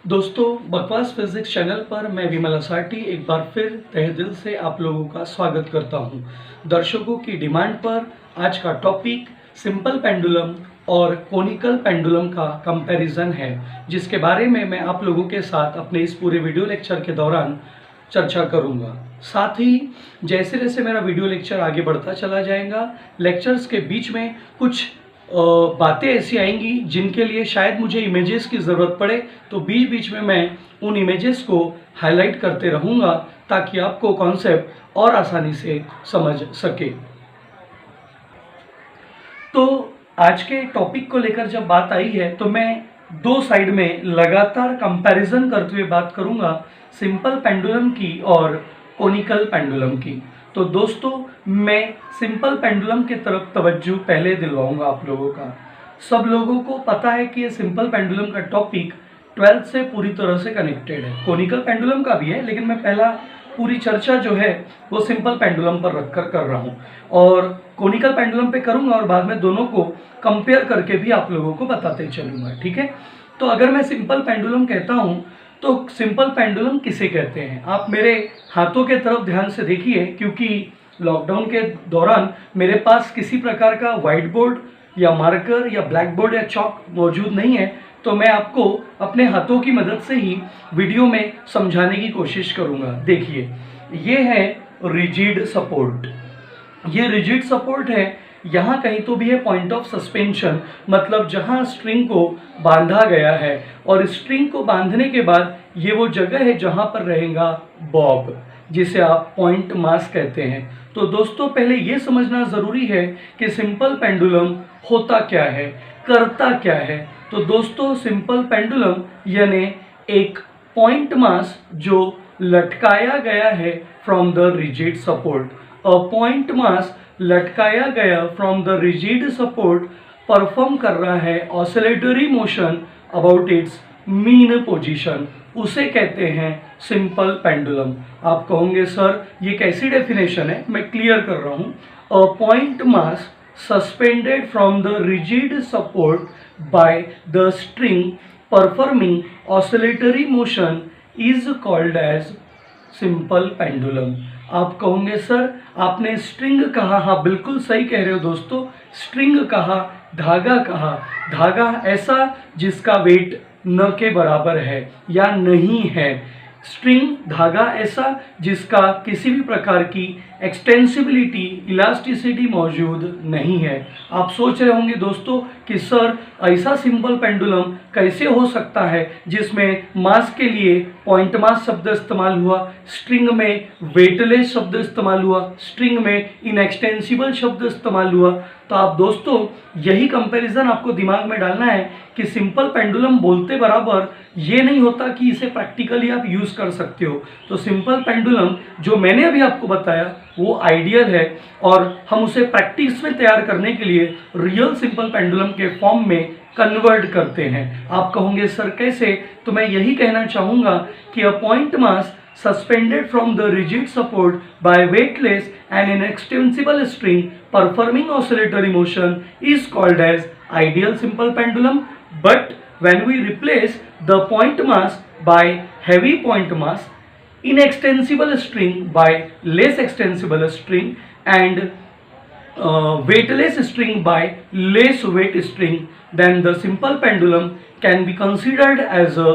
दोस्तों, बकवास physics channel पर मैं विमल असाटी एक बार फिर तहे दिल से आप लोगों का स्वागत करता हूं। दर्शकों की डिमांड पर आज का टॉपिक सिंपल पेंडुलम और कोनिकल पेंडुलम का कंपैरिजन है, जिसके बारे में मैं आप लोगों के साथ अपने इस पूरे वीडियो लेक्चर के दौरान चर्चा करूंगा। साथ ही जैसे जैसे मेरा वीडियो लेक्चर आगे बढ़ता चला जाएगा, लेक्चर्स के बीच में कुछ बातें ऐसी आएंगी जिनके लिए शायद मुझे इमेजेस की ज़रूरत पड़े, तो बीच बीच में मैं उन इमेजेस को हाईलाइट करते रहूँगा ताकि आपको कॉन्सेप्ट और आसानी से समझ सके। तो आज के टॉपिक को लेकर जब बात आई है तो मैं दो साइड में लगातार कंपैरिजन करते हुए बात करूँगा, सिंपल पेंडुलम की और कोनिकल पेंडुलम की। तो दोस्तों, मैं सिंपल पेंडुलम की तरफ तवज्जो पहले दिलवाऊंगा आप लोगों का। सब लोगों को पता है कि ये सिंपल पेंडुलम का टॉपिक 12th से पूरी तरह से कनेक्टेड है, कोनिकल पेंडुलम का भी है, लेकिन मैं पहला पूरी चर्चा जो है वो सिंपल पेंडुलम पर रखकर कर रहा हूँ और कोनिकल पेंडुलम पे करूँगा और बाद में दोनों को कंपेयर करके भी आप लोगों को बताते चलूँगा। ठीक है, तो अगर मैं सिंपल पेंडुलम कहता हूँ तो सिंपल पेंडुलम किसे कहते हैं, आप मेरे हाथों के तरफ ध्यान से देखिए, क्योंकि लॉकडाउन के दौरान मेरे पास किसी प्रकार का व्हाइट बोर्ड या मार्कर या ब्लैक बोर्ड या चॉक मौजूद नहीं है, तो मैं आपको अपने हाथों की मदद से ही वीडियो में समझाने की कोशिश करूंगा। देखिए, ये है रिजिड सपोर्ट, ये रिजिड सपोर्ट है। यहाँ कहीं तो भी है पॉइंट ऑफ सस्पेंशन, मतलब जहाँ स्ट्रिंग को बांधा गया है, और स्ट्रिंग को बांधने के बाद ये वो जगह है जहाँ पर रहेगा बॉब, जिसे आप पॉइंट मास कहते हैं। तो दोस्तों, पहले ये समझना ज़रूरी है कि सिंपल पेंडुलम होता क्या है, करता क्या है। तो दोस्तों, सिंपल पेंडुलम यानी एक पॉइंट मास जो लटकाया गया है from the rigid support, a point मास लटकाया गया from the rigid support perform कर रहा है oscillatory motion about it's mean position, उसे कहते हैं सिंपल पेंडुलम। आप कहोगे सर ये कैसी डेफिनेशन है, मैं क्लियर कर रहा हूँ। A point mass suspended from the rigid support by the string performing oscillatory motion is called as simple pendulum. आप कहोगे सर आपने स्ट्रिंग कहा, हाँ बिल्कुल सही कह रहे हो दोस्तों, स्ट्रिंग कहा, धागा कहा। धागा ऐसा जिसका वेट न के बराबर है या नहीं है, स्ट्रिंग धागा ऐसा जिसका किसी भी प्रकार की एक्सटेंसिबिलिटी, इलास्टिसिटी मौजूद नहीं है। आप सोच रहे होंगे दोस्तों कि सर ऐसा सिंपल पेंडुलम कैसे हो सकता है जिसमें मास के लिए पॉइंट मास शब्द इस्तेमाल हुआ, स्ट्रिंग में वेटलेस शब्द इस्तेमाल हुआ, स्ट्रिंग में इनएक्सटेंसिबल शब्द इस्तेमाल हुआ। तो आप दोस्तों यही कंपैरिजन आपको दिमाग में डालना है कि सिंपल पेंडुलम बोलते बराबर ये नहीं होता कि इसे प्रैक्टिकली आप यूज़ कर सकते हो। तो सिंपल पेंडुलम जो मैंने अभी आपको बताया वो आइडियल है, और हम उसे प्रैक्टिस में तैयार करने के लिए रियल सिंपल पेंडुलम के फॉर्म में कन्वर्ट करते हैं। आप कहोगे सर कैसे, तो मैं यही कहना चाहूँगा कि अ point mass suspended from the rigid support by weightless and inextensible string performing oscillatory motion is called as ideal simple pendulum. But when we replace the point mass by heavy point mass, inextensible string by less extensible string, and weightless string by less weight string, then the simple pendulum can be considered as a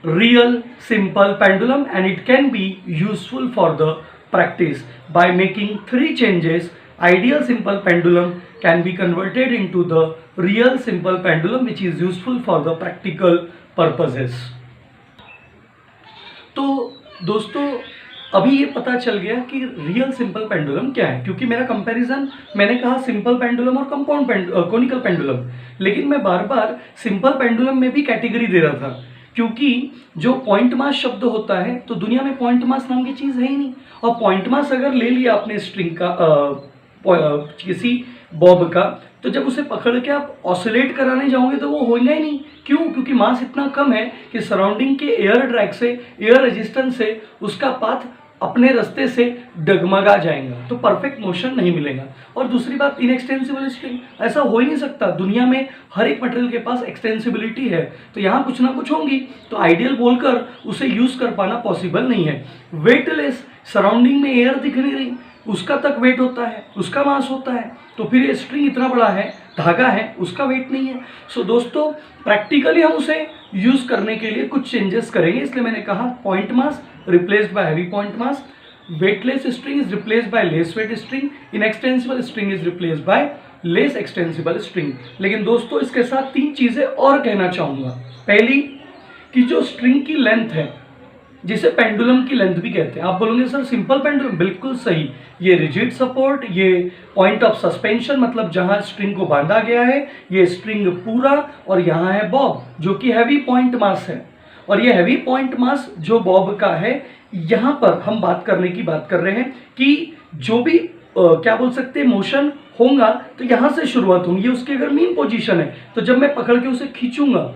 real simple pendulum, and it can be useful for the practice. By making three changes, ideal simple pendulum can be converted into the real simple pendulum, which is useful for the practical purposes. तो दोस्तों, अभी ये पता चल गया कि real simple pendulum क्या है, क्योंकि मेरा कंपैरिजन मैंने कहा सिंपल पेंडुलम और कंपाउंड कोनिकल पेंडुलम, लेकिन मैं बार बार सिंपल पेंडुलम में भी कैटेगरी दे रहा था, क्योंकि जो पॉइंट मास शब्द होता है तो दुनिया में पॉइंट मास नाम की चीज़ है ही नहीं, और पॉइंट मास अगर ले लिया आपने स्ट्रिंग का किसी बॉब का, तो जब उसे पकड़ के आप ऑसिलेट कराने जाओगे तो वो होगा ही नहीं। क्यों? क्योंकि मास इतना कम है कि सराउंडिंग के एयर ड्रैग से, एयर रेजिस्टेंस से उसका पाथ अपने रास्ते से डगमगा जाएगा, तो परफेक्ट मोशन नहीं मिलेगा। और दूसरी बात, इनएक्सटेंसिबल स्ट्रिंग, ऐसा हो ही नहीं सकता। दुनिया में हर एक मटेरियल के पास एक्सटेंसिबिलिटी है, तो यहाँ कुछ ना कुछ होंगी, तो आइडियल बोलकर उसे यूज कर पाना पॉसिबल नहीं है। वेटलेस, सराउंडिंग में एयर दिख नहीं रही, उसका तक वेट होता है, उसका मास होता है, तो फिर ये स्ट्रिंग इतना बड़ा है, धागा है, उसका वेट नहीं है। सो दोस्तों, प्रैक्टिकली हम उसे यूज करने के लिए कुछ चेंजेस करेंगे, इसलिए मैंने कहा point mass replaced by heavy point mass, weightless string is replaced by less weight string, inextensible string is replaced by less extensible string. लेकिन दोस्तों, इसके साथ 3 चीजें और कहना चाहूंगा। पहली, कि जो स्ट्रिंग की लेंथ है, जिसे पेंडुलम की लेंथ भी कहते हैं। आप बोलोगे सर सिंपल पेंडुलम, बिल्कुल सही। ये रिजिड सपोर्ट, ये पॉइंट ऑफ सस्पेंशन, मतलब जहां स्ट्रिंग को बांधा गया है, ये स्ट्रिंग पूरा, और यहाँ है बॉब जो कि हैवी पॉइंट मास है। और ये हैवी पॉइंट मास जो बॉब का है, यहाँ पर हम बात कर रहे हैं कि जो भी क्या बोल सकते हैं मोशन होगा, तो यहाँ से शुरुआत होगी। ये उसकी अगर मीन पोजीशन है, तो जब मैं पकड़ के उसे खींचूंगा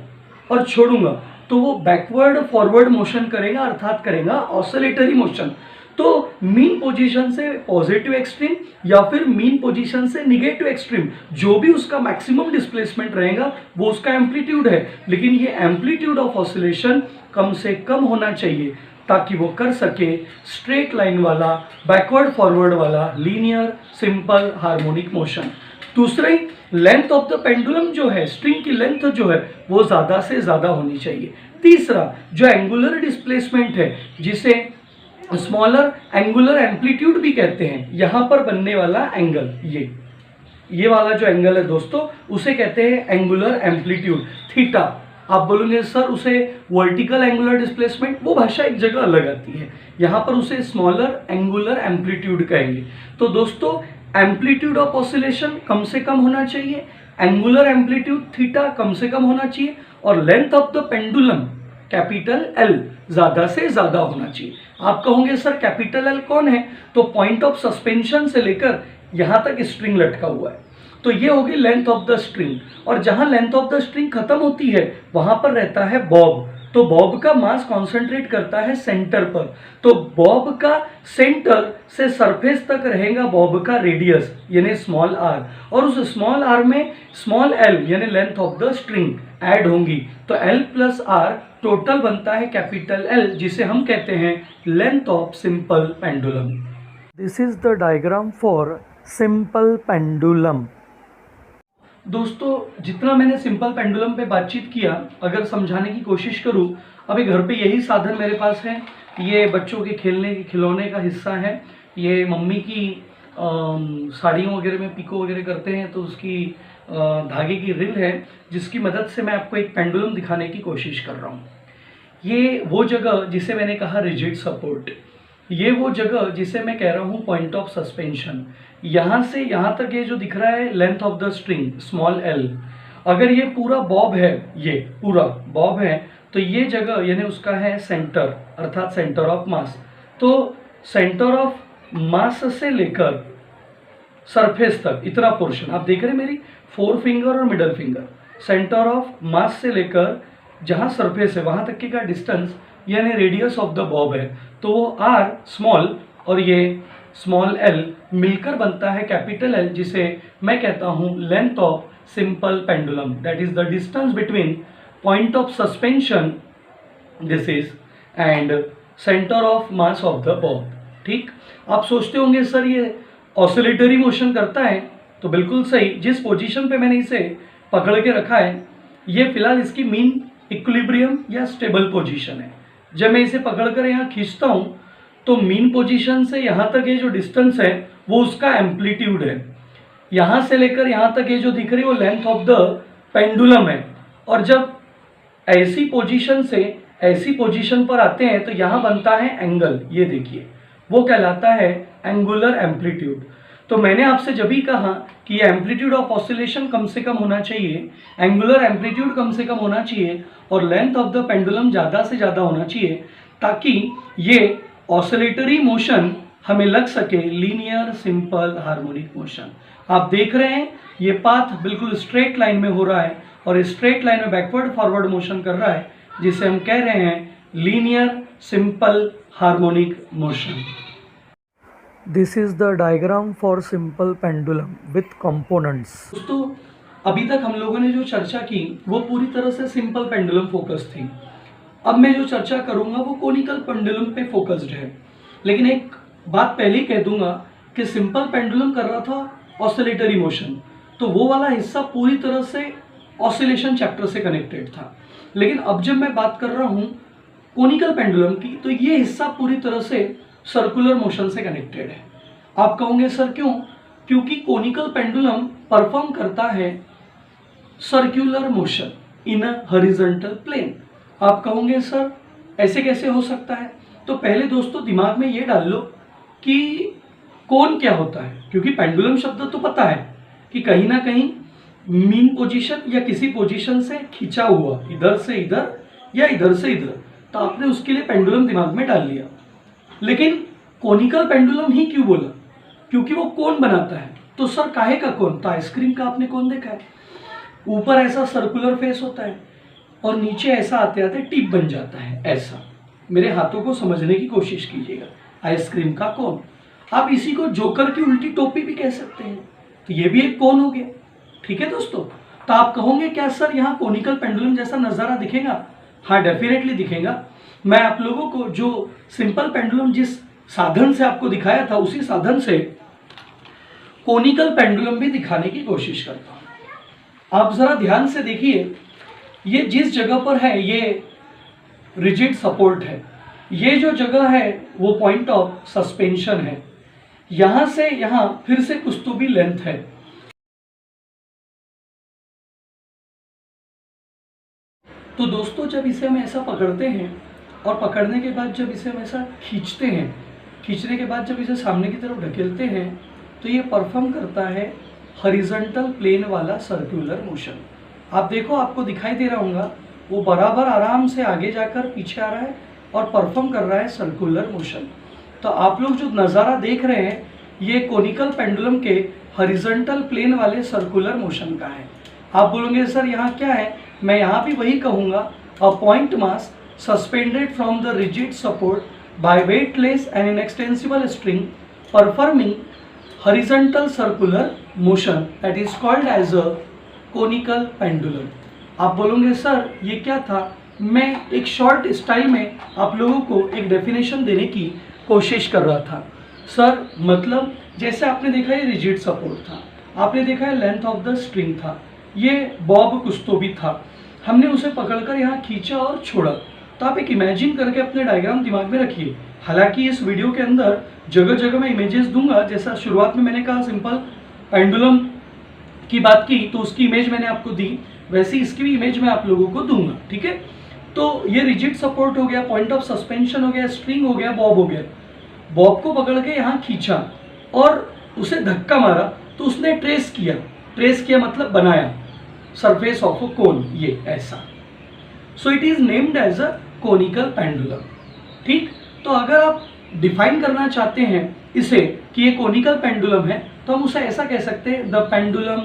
और छोड़ूंगा, तो वो बैकवर्ड फॉरवर्ड मोशन करेगा, अर्थात करेगा ऑसिलेटरी मोशन। तो मीन पोजीशन से पॉजिटिव एक्सट्रीम या फिर मीन पोजीशन से निगेटिव एक्सट्रीम, जो भी उसका मैक्सिमम डिस्प्लेसमेंट रहेगा वो उसका एम्पलीट्यूड है। लेकिन ये एम्पलीट्यूड ऑफ ऑसिलेशन कम से कम होना चाहिए, ताकि वो कर सके स्ट्रेट लाइन वाला, बैकवर्ड फॉरवर्ड वाला, लीनियर सिंपल हार्मोनिक मोशन। दूसरे, लेंथ ऑफ द पेंडुलम जो है, स्ट्रिंग की लेंथ जो है, वो ज्यादा से ज्यादा होनी चाहिए। तीसरा, जो एंगुलर डिस्प्लेसमेंट है, जिसे स्मॉलर एंगुलर एम्पलीट्यूड भी कहते हैं, यहां पर बनने वाला एंगल, ये वाला जो एंगल है दोस्तों, उसे कहते हैं एंगुलर एम्पलीट्यूड, थीटा। आप बोलोगे सर उसे वर्टिकल एंगुलर डिस्प्लेसमेंट, वो भाषा एक जगह अलग आती है, यहां पर उसे स्मॉलर एंगुलर एम्पलीट्यूड कहेंगे। तो दोस्तों, एम्पलीट्यूड ऑफ ऑसिलेशन कम से कम होना चाहिए, एंगुलर एम्पलीट्यूड थीटा कम से कम होना चाहिए, और length of the pendulum capital L ज्यादा से ज्यादा होना चाहिए। आप कहोगे सर कैपिटल एल कौन है, तो पॉइंट ऑफ सस्पेंशन से लेकर यहां तक स्ट्रिंग लटका हुआ है, तो ये होगी लेंथ ऑफ द स्ट्रिंग। और जहां लेंथ ऑफ द स्ट्रिंग खत्म होती है, वहां पर रहता है बॉब। तो बॉब का मास कॉन्सेंट्रेट करता है सेंटर पर, तो बॉब का सेंटर से सरफेस तक रहेगा बॉब का रेडियस यानी स्मॉल आर, और उस स्मॉल आर में स्मॉल एल यानी length of the string add होंगी, तो एल प्लस आर टोटल बनता है कैपिटल एल, जिसे हम कहते हैं length of simple pendulum. This is the diagram for simple pendulum. दोस्तों, जितना मैंने सिंपल पेंडुलम पे बातचीत किया, अगर समझाने की कोशिश करूं, अभी घर पे यही साधन मेरे पास है। ये बच्चों के खेलने के खिलौने का हिस्सा है। ये मम्मी की साड़ियों वगैरह में पिको वगैरह करते हैं, तो उसकी धागे की रिल है, जिसकी मदद से मैं आपको एक पेंडुलम दिखाने की कोशिश कर रहा हूँ। ये वो जगह जिसे मैंने कहा रिजिड सपोर्ट, ये वो जगह जिसे मैं कह रहा हूँ पॉइंट ऑफ सस्पेंशन। यहाँ से यहाँ तक ये जो दिख रहा है length of the string small L, अगर ये पूरा बॉब है, ये पूरा बॉब है, तो ये जगह यानी उसका है सेंटर, अर्थात सेंटर ऑफ मास। तो सेंटर ऑफ मास से लेकर सरफेस तक इतना पोर्शन आप देख रहे हैं, मेरी 4 फिंगर और middle finger, centre of mass से लेकर जहाँ सरफेस है वहाँ तक का डिस्टेंस यानी रेडियस ऑफ द बॉब है, तो वो आर स्मॉल और ये स्मॉल एल मिलकर बनता है कैपिटल एल, जिसे मैं कहता हूँ length of simple pendulum, that is the distance between point of suspension this is and centre of mass of the Bob. ठीक, आप सोचते होंगे सर ये ऑसिलेटरी मोशन करता है, तो बिल्कुल सही। जिस पोजीशन पे मैंने इसे पकड़ के रखा है, ये फिलहाल इसकी मीन इक्विलिब्रियम या स्टेबल पोजीशन है। जब मैं इसे पकड़कर यहाँ खींचता हूँ, तो मीन पोजीशन से यहाँ तक ये जो डिस्टेंस है वो उसका एम्पलीट्यूड है। यहाँ से लेकर यहाँ तक ये जो दिख रही है वो लेंथ ऑफ द पेंडुलम है। और जब ऐसी पोजीशन से ऐसी पोजीशन पर आते हैं, तो यहाँ बनता है एंगल, ये देखिए, वो कहलाता है एंगुलर एम्पलीट्यूड। तो मैंने आपसे जब भी कहा कि एम्पलीट्यूड ऑफ ऑसिलेशन कम से कम होना चाहिए, एंगुलर एम्पलीट्यूड कम से कम होना चाहिए, और लेंथ ऑफ द पेंडुलम ज़्यादा से ज़्यादा होना चाहिए, ताकि ये ऑसिलेटरी मोशन हमें लग सके लीनियर सिंपल हार्मोनिक मोशन। आप देख रहे हैं ये पाथ बिल्कुल स्ट्रेट लाइन में हो रहा है, और स्ट्रेट लाइन में बैकवर्ड फॉरवर्ड मोशन कर रहा है, जिसे हम कह रहे हैं linear simple harmonic motion. This is the diagram for simple pendulum with components. दोस्तों अभी तक हम लोगों ने जो चर्चा की वो पूरी तरह से सिंपल पेंडुलम फोकस थी। अब मैं जो चर्चा करूंगा वो कोनिकल पेंडुलम पे फोकस्ड है, लेकिन एक बात पहले ही कह दूंगा कि सिंपल पेंडुलम कर रहा था ऑसिलेटरी मोशन, तो वो वाला हिस्सा पूरी तरह से ऑसिलेशन चैप्टर से कनेक्टेड था। लेकिन अब जब मैं बात कर रहा हूँ कोनिकल पेंडुलम की, तो ये हिस्सा पूरी तरह से सर्कुलर मोशन से कनेक्टेड है। आप कहोगे सर क्यों? क्योंकि कोनिकल पेंडुलम परफॉर्म करता है circular motion in a horizontal plane. आप कहोगे सर ऐसे कैसे हो सकता है? तो पहले दोस्तों दिमाग में ये डाल लो कि कोन क्या होता है, क्योंकि पेंडुलम शब्द तो पता है कि कहीं ना कहीं मीन पोजीशन या किसी पोजीशन से खींचा हुआ, इधर से इधर या इधर से इधर, तो आपने उसके लिए पेंडुलम दिमाग में डाल लिया। लेकिन कोनिकल पेंडुलम ही क्यों बोला? क्योंकि वो कोन बनाता है। तो सर काहे का कोन? तो आइसक्रीम का आपने कोन देखा है, ऊपर ऐसा सर्कुलर फेस होता है और नीचे ऐसा आते आते टिप बन जाता है ऐसा। मेरे हाथों को समझने की कोशिश कीजिएगा, आइसक्रीम का कोन। आप इसी को जोकर की उल्टी टोपी भी कह सकते हैं, तो ये भी एक कोन हो गया। ठीक है दोस्तों, तो आप कहोगे क्या सर यहाँ कोनिकल पेंडुलम जैसा नज़ारा दिखेगा? हाँ डेफिनेटली दिखेगा। मैं आप लोगों को जो सिंपल पेंडुलम जिस साधन से आपको दिखाया था उसी साधन से कोनिकल पेंडुलम भी दिखाने की कोशिश करता हूँ। आप जरा ध्यान से देखिए, ये जिस जगह पर है ये रिजिड सपोर्ट है, ये जो जगह है वो पॉइंट ऑफ सस्पेंशन है। यहां से यहां फिर से कुछ तो भी लेंथ है। तो दोस्तों जब इसे हम ऐसा पकड़ते हैं और पकड़ने के बाद जब इसे हम ऐसा खींचते हैं, खींचने के बाद जब इसे सामने की तरफ ढकेलते हैं, तो ये परफॉर्म करता है हॉरिजॉन्टल प्लेन वाला सर्कुलर मोशन। आप देखो, आपको दिखाई दे रहा होगा वो बराबर आराम से आगे जाकर पीछे आ रहा है और परफॉर्म कर रहा है सर्कुलर मोशन। तो आप लोग जो नज़ारा देख रहे हैं ये कोनिकल पेंडुलम के हॉरिजॉन्टल प्लेन वाले सर्कुलर मोशन का है। आप बोलोगे सर यहाँ क्या है? मैं यहाँ भी वही कहूँगा, a point mass suspended from the rigid support by weightless and inextensible string performing horizontal circular motion that is called as a conical pendulum. आप बोलोगे सर ये क्या था? मैं एक शॉर्ट स्टाइल में आप लोगों को एक डेफिनेशन देने की कोशिश कर रहा था। सर मतलब जैसे आपने देखा ये रिजिड सपोर्ट था, आपने देखा है लेंथ ऑफ द स्ट्रिंग था, ये बॉब कुछ तो भी था, हमने उसे पकड़कर यहाँ खींचा और छोड़ा। तो आप एक इमेजिन करके अपने डायग्राम दिमाग में रखिए। हालांकि इस वीडियो के अंदर जगह जगह मैं इमेजेस दूंगा, जैसा शुरुआत में मैंने कहा सिंपल पेंडुलम की बात की तो उसकी इमेज मैंने आपको दी, वैसे इसकी भी इमेज मैं आप लोगों को दूंगा। ठीक है, तो ये रिजिड सपोर्ट हो गया, पॉइंट ऑफ सस्पेंशन हो गया, स्ट्रिंग हो गया, बॉब हो गया। बॉब को पकड़ के यहाँ खींचा और उसे धक्का मारा तो उसने ट्रेस किया, ट्रेस किया मतलब बनाया सरफेस ऑफ अ कोन, ये ऐसा। So it is named as a conical pendulum. ठीक, तो अगर आप डिफाइन करना चाहते हैं इसे कि ये कोनिकल पेंडुलम है तो हम उसे ऐसा कह सकते हैं द पेंडुलम,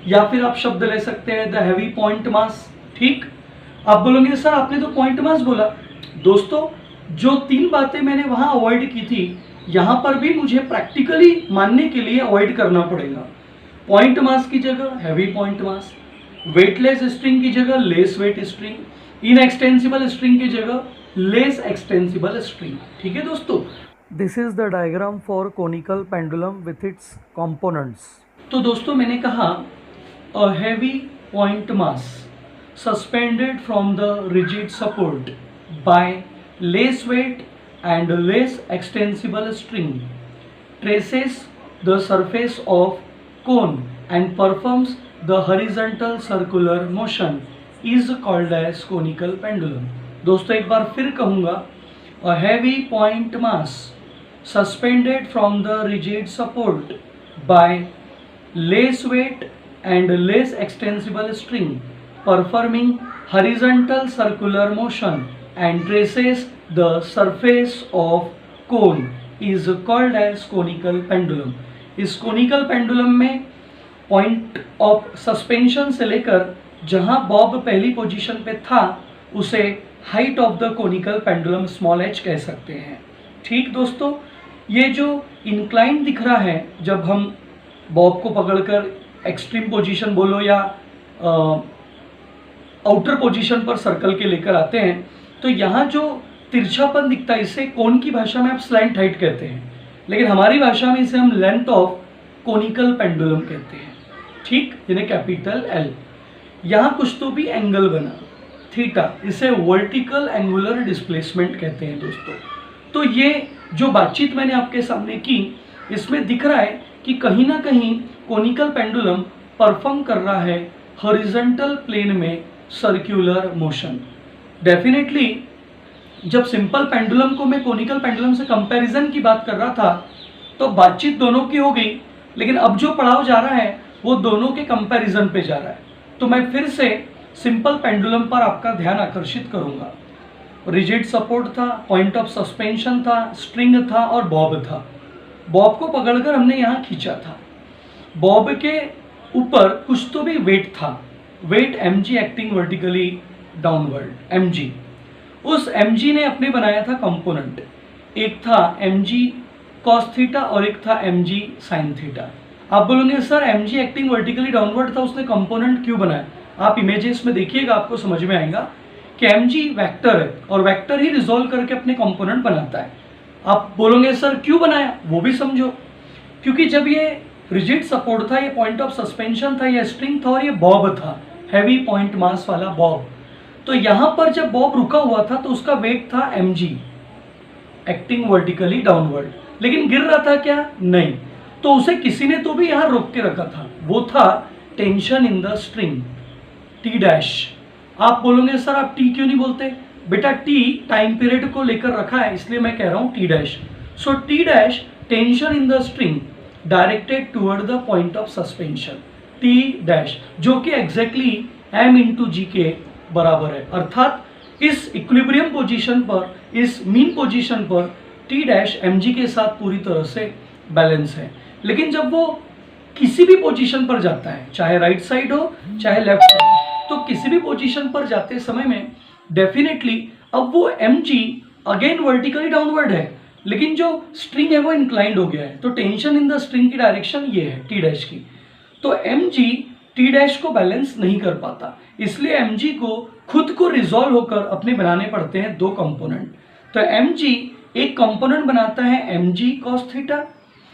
या फिर आप शब्द ले सकते हैं द हैवी पॉइंट मास। ठीक, आप बोलोगे सर आपने तो पॉइंट मास बोला। दोस्तों जो तीन बातें मैंने वहां अवॉइड की थी यहां पर भी मुझे प्रैक्टिकली मानने के लिए अवॉइड करना पड़ेगा। पॉइंट मास की जगह heavy point mass, weightless string की जगह less weight string, inextensible string की जगह लेस एक्सटेंसिबल स्ट्रिंग। ठीक है दोस्तों, This is the diagram for conical pendulum with its components. तो दोस्तों मैंने कहा a heavy point mass suspended from the rigid support bye less weight and less extensible string traces the surface of cone and performs the horizontal circular motion is called as conical pendulum. दोस्तों एक बार फिर कहूँगा, a heavy point mass suspended from the rigid support by less weight and less extensible string performing horizontal circular motion and traces the surface of cone is called as conical pendulum. इस conical pendulum में point of suspension से लेकर जहां Bob पहली position पे था उसे height of the conical pendulum small h कह सकते हैं। ठीक दोस्तों, ये जो इंक्लाइन दिख रहा है जब हम बॉब को पकड़कर एक्सट्रीम पोजीशन बोलो या आउटर पोजीशन पर सर्कल के लेकर आते हैं, तो यहाँ जो तिरछापन दिखता है इसे कोन की भाषा में आप स्लैंट हाइट कहते हैं, लेकिन हमारी भाषा में इसे हम लेंथ ऑफ कोनिकल पेंडुलम कहते हैं। ठीक, यानी कैपिटल L। यहाँ कुछ तो भी एंगल बना थीटा, इसे वर्टिकल एंगुलर डिस्प्लेसमेंट कहते हैं दोस्तों। तो ये जो बातचीत मैंने आपके सामने की, इसमें दिख रहा है कि कहीं ना कहीं कोनिकल पेंडुलम परफॉर्म कर रहा है हॉरिजॉन्टल प्लेन में सर्कुलर मोशन। डेफिनेटली जब सिंपल पेंडुलम को मैं कोनिकल पेंडुलम से कंपैरिजन की बात कर रहा था तो बातचीत दोनों की हो गई, लेकिन अब जो पड़ाव जा रहा है वो दोनों के कंपैरिजन पे जा रहा है। तो मैं फिर से सिंपल पेंडुलम पर आपका ध्यान आकर्षित करूंगा। रिजिड सपोर्ट था, पॉइंट ऑफ सस्पेंशन था, स्ट्रिंग था और बॉब था। बॉब को पकड़कर हमने यहाँ खींचा था। बॉब के ऊपर कुछ तो भी वेट था, weight mg acting vertically downward mg। उस mg ने अपने बनाया था कंपोनेंट, एक था mg cos थीटा और एक था mg sin थीटा। आप बोलोगे sir mg acting vertically downward था, उसने कंपोनेंट क्यों बनाया? आप इमेजेस में देखिएगा, आपको समझ में आएगा कि mg वेक्टर है और वेक्टर ही रिजोल्व करके अपने कंपोनेंट बनाता है। आप बोलोगे सर क्यों बनाया, वो भी समझो। क्योंकि जब ये रिजिड सपोर्ट था, ये पॉइंट ऑफ सस्पेंशन था, ये स्ट्रिंग था और ये बॉब था, हैवी पॉइंट मास वाला बॉब। तो यहां पर जब बॉब रुका हुआ था तो उसका वेट था mg एक्टिंग वर्टिकली डाउनवर्ड, लेकिन गिर रहा था क्या? नहीं। तो उसे किसी ने तो भी यहां रोक के रखा था, वो था tension in the string T dash. आप बोलोगे सर आप टी क्यों नहीं बोलते? बेटा टी टाइम पीरियड को लेकर रखा है, इसलिए मैं कह रहा हूं T dash. So T dash tension in the string directed toward the point of suspension T dash, जो कि एग्जैक्टली m इंटू जी के बराबर है। अर्थात इस इक्विलिब्रियम पोजीशन पर, इस मीन पोजीशन पर टी डैश mg के साथ पूरी तरह से बैलेंस है। लेकिन जब वो किसी भी पोजीशन पर जाता है, चाहे राइट साइड हो चाहे लेफ्ट साइड, तो किसी भी पोजीशन पर जाते समय में डेफिनेटली अब वो mg अगेन वर्टिकली डाउनवर्ड है, लेकिन जो स्ट्रिंग है वो इंक्लाइंड हो गया है। तो टेंशन इन द स्ट्रिंग की डायरेक्शन ये है टी डैश की। तो mg टी डैश को बैलेंस नहीं कर पाता, इसलिए mg को खुद को रिजॉल्व होकर अपने बनाने पड़ते हैं दो कंपोनेंट। तो mg एक कंपोनेंट बनाता है mg cos थीटा,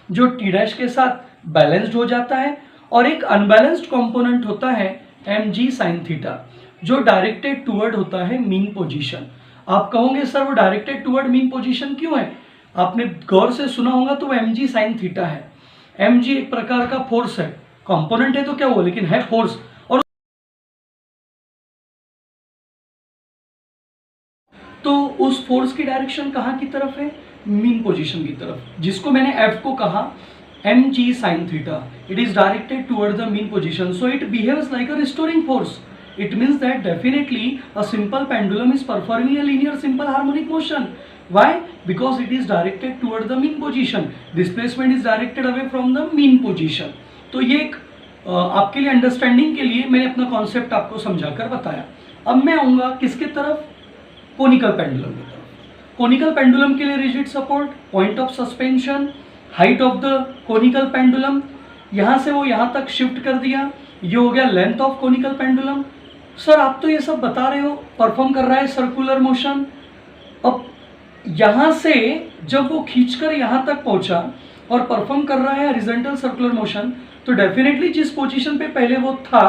जो टी डैश के साथ बैलेंस्ड हो जाता है, और एक अनबैलेंस्ड कंपोनेंट होता है mg sin थीटा, जो डायरेक्टेड टुवर्ड होता है मीन पोजीशन। आप कहोगे सर वो डायरेक्टेड टुवर्ड मीन पोजीशन क्यों है? आपने गौर से सुना होगा तो वो mg sin थीटा है। mg एक प्रकार का फोर्स है, कंपोनेंट है तो क्या हुआ, लेकिन है फोर्स। और तो उस फोर्स की डायरेक्शन कहाँ की तरफ है? मीन पोजीशन की तरफ, जिसको मैंने f को कहा mg sin theta. It is directed toward the mean position, so it behaves like a restoring force. It means that definitely a simple pendulum is performing a linear simple harmonic motion. Why? Because it is directed toward the mean position. Displacement is directed away from the mean position. तो ये एक आपके लिए understanding के लिए मैंने अपना concept आपको समझाकर बताया। अब मैं आऊँगा किसके तरफ? कोनिकल पेंडुलम की तरफ। कोनिकल पेंडुलम के लिए rigid support, point of suspension, height of the conical pendulum, यहाँ से वो यहाँ तक शिफ्ट कर दिया, ये हो गया length of conical pendulum. Sir आप तो ये सब बता रहे हो परफॉर्म कर रहा है सर्कुलर मोशन। अब यहाँ से जब वो खींचकर यहाँ तक पहुँचा और परफॉर्म कर रहा है हॉरिजॉन्टल सर्कुलर मोशन, तो डेफिनेटली जिस पोजीशन पे पहले वो था,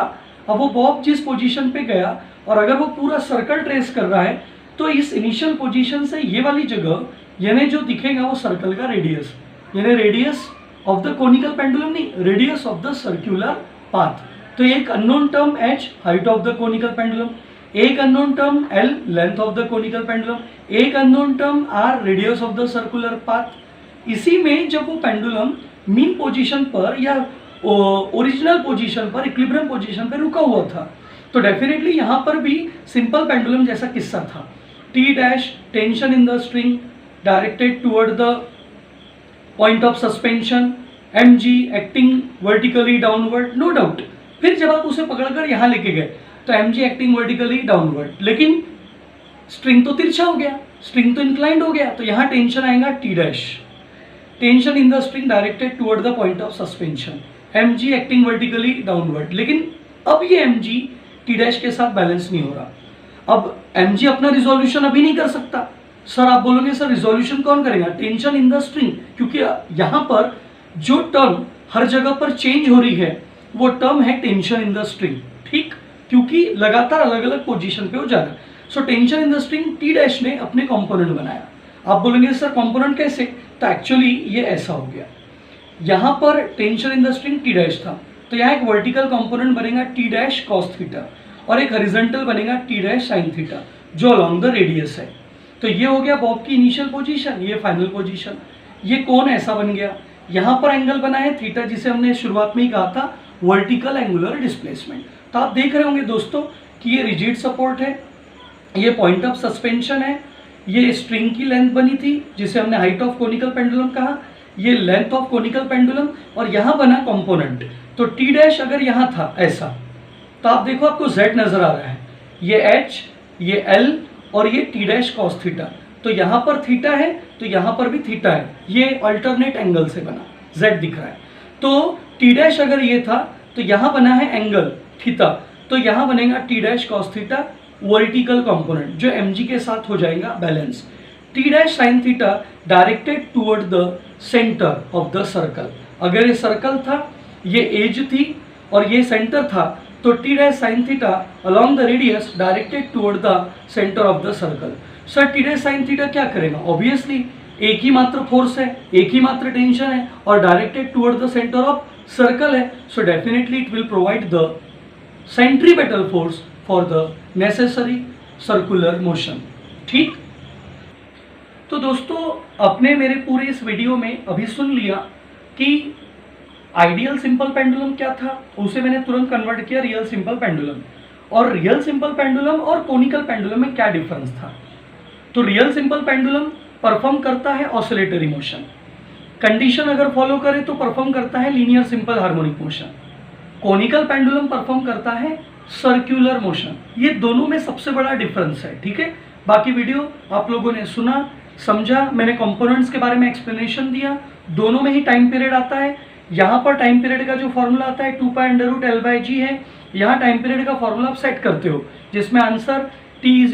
अब वो बॉब जिस पोजीशन पे गया, और अगर वो पूरा सर्कल ट्रेस कर रहा है तो इस इनिशियल पोजीशन से ये वाली जगह यानी जो दिखेगा वो सर्कल का रेडियस, यानी radius of the conical pendulum नहीं, radius of the circular path. तो एक unknown term h height of the conical pendulum, एक unknown term l length of the conical pendulum, एक unknown term r radius of the circular path. इसी में जब वो pendulum mean position पर या ओरिजिनल पोजीशन पर, इक्विलिब्रियम पोजीशन पर रुका हुआ था, तो डेफिनेटली यहाँ पर भी सिंपल पेंडुलम जैसा किस्सा था। T dash tension in the string directed toward the point of suspension, mg acting vertically downward, no doubt. फिर जब आप उसे पकड़कर यहाँ लेके गए तो mg एक्टिंग वर्टिकली डाउनवर्ड, लेकिन स्ट्रिंग तो तिरछा हो गया, स्ट्रिंग तो इंक्लाइंड हो गया, तो यहाँ टेंशन आएगा T dash, tension in the string directed toward the point of suspension, M G acting vertically downward. लेकिन अब ये एम जी टी डैश के साथ बैलेंस नहीं हो रहा। अब एम जी अपना रिजोल्यूशन अभी नहीं कर सकता। सर आप बोलोगे सर रिजोल्यूशन कौन करेगा? टेंशन इन द स्ट्रिंग, क्योंकि यहाँ पर जो टर्म हर जगह पर चेंज हो रही है वो टर्म है टेंशन इन द स्ट्रिंग, ठीक, क्योंकि लगातार अलग अलग पोजीशन पे हो जा रहा है। So tension in the string T dash ने अपने कंपोनेंट बनाया। आप बोलेंगे सर कंपोनेंट कैसे? तो एक्चुअली ये ऐसा हो गया, यहाँ पर tension in the string T dash था, तो यहाँ एक वर्टिकल कंपोनेंट बनेगा टी डैश कॉस थीटा और एक हॉरिजॉन्टल बनेगा टी डैश साइन थीटा जो अलोंग द रेडियस है। तो ये हो गया बॉब की इनिशियल पोजीशन, ये फाइनल पोजीशन। ये कोण ऐसा बन गया, यहाँ पर एंगल बना है थीटा जिसे हमने शुरुआत में ही कहा था वर्टिकल एंगुलर डिस्प्लेसमेंट। तो आप देख रहे होंगे दोस्तों कि ये रिजिड सपोर्ट है, ये पॉइंट ऑफ सस्पेंशन है, ये स्ट्रिंग की लेंथ बनी थी जिसे हमने हाइट ऑफ कोनिकल पेंडुलम कहा, ये लेंथ ऑफ कोनिकल पेंडुलम, और यहाँ बना कंपोनेंट। तो टी डैश अगर यहाँ था ऐसा, तो आप देखो आपको z नजर आ रहा है, ये h, ये l और ये टी डैश कॉस थीटा। तो यहाँ पर थीटा है तो यहाँ पर भी थीटा है, ये अल्टरनेट एंगल से बना, z दिख रहा है। तो टी डैश अगर ये था तो यहाँ बना है एंगल थीटा, तो यहाँ बनेगा T dash cos theta vertical component जो mg के साथ हो जाएगा balance. T dash sine theta directed toward the centre of the circle. अगर ये सर्कल था, ये एज थी और ये सेंटर था, तो T dash sine theta along the radius directed toward the centre of the circle. Sir T dash sine theta क्या करेगा? ऑब्वियसली एक ही मात्र फोर्स है, एक ही मात्र टेंशन है और directed toward the centre of circle है, so definitely it will provide the centripetal force for the necessary circular motion. ठीक, तो दोस्तों आपने मेरे पूरे इस वीडियो में अभी सुन लिया कि आइडियल सिंपल पेंडुलम क्या था, उसे मैंने तुरंत कन्वर्ट किया रियल सिंपल पेंडुलम, और रियल सिंपल पेंडुलम और कोनिकल पेंडुलम में क्या डिफरेंस था। तो रियल सिंपल पेंडुलम परफॉर्म करता है ऑसिलेटरी मोशन, कंडीशन अगर फॉलो करे तो परफॉर्म करता है linear simple harmonic motion. Conical pendulum perform करता है सर्कुलर मोशन। ये दोनों में सबसे बड़ा डिफरेंस है, ठीक है। बाकी वीडियो आप लोगों ने सुना, समझा, मैंने कंपोनेंट्स के बारे में एक्सप्लेनेशन दिया, दोनों में ही टाइम पीरियड आता है। यहाँ पर टाइम पीरियड का जो फॉर्मूला आता है 2π√L/g है, यहाँ टाइम पीरियड का फॉर्मूला आप सेट करते हो जिसमें answer t =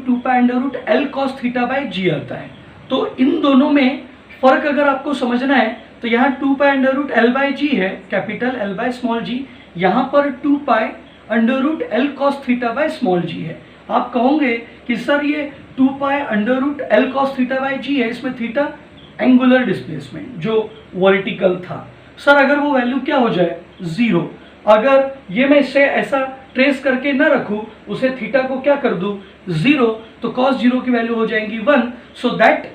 2π√L cos θ/g आता है। तो इन दोनों में फर्क अगर आपको समझना है तो यहाँ 2π√L/g है, कैपिटल L/g, यहाँ पर 2π√L cos θ/g है। आप कहोगे कि सर ये 2π√L cos θ/g है, इसमें थीटा एंगुलर डिस्प्लेसमेंट जो वर्टिकल था। सर अगर वो वैल्यू क्या हो जाए? 0। अगर ये मैं इसे ऐसा ट्रेस करके ना रखूं, उसे थीटा को क्या कर दूं? 0, तो cos 0 की वैल्यू हो जाएंगी 1। So that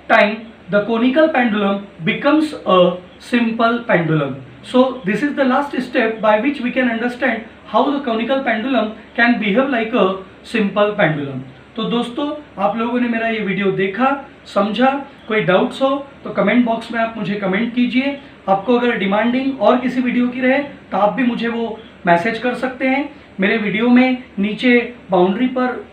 time the conical pendulum becomes a simple pendulum. So this is the last step by which we can understand how the conical pendulum can behave like a simple pendulum. तो दोस्तों आप लोगों ने मेरा ये video देखा, समझा, कोई डाउट्स हो तो कमेंट बॉक्स में आप मुझे कमेंट कीजिए। आपको अगर डिमांडिंग और किसी वीडियो की रहे तो आप भी मुझे वो मैसेज कर सकते हैं। मेरे वीडियो में नीचे बाउंड्री पर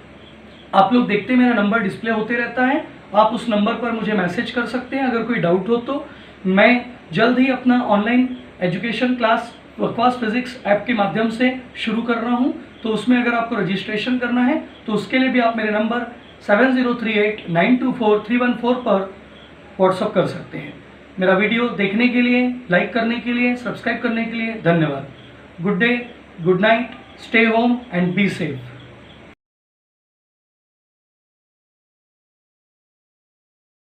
आप लोग देखते मेरा नंबर डिस्प्ले होते रहता है, आप उस नंबर पर मुझे मैसेज कर सकते हैं अगर कोई डाउट हो तो। मैं जल्द ही अपना ऑनलाइन एजुकेशन क्लास बकवास फिजिक्स ऐप के माध्यम से शुरू कर रहा हूं, तो उसमें अगर आपको रजिस्ट्रेशन करना है तो उसके लिए भी आप मेरे नंबर 7038924314 पर व्हाट्सअप कर सकते हैं। मेरा वीडियो देखने के लिए, लाइक करने के लिए, सब्सक्राइब करने के लिए धन्यवाद। Good day, good night, stay home and be safe.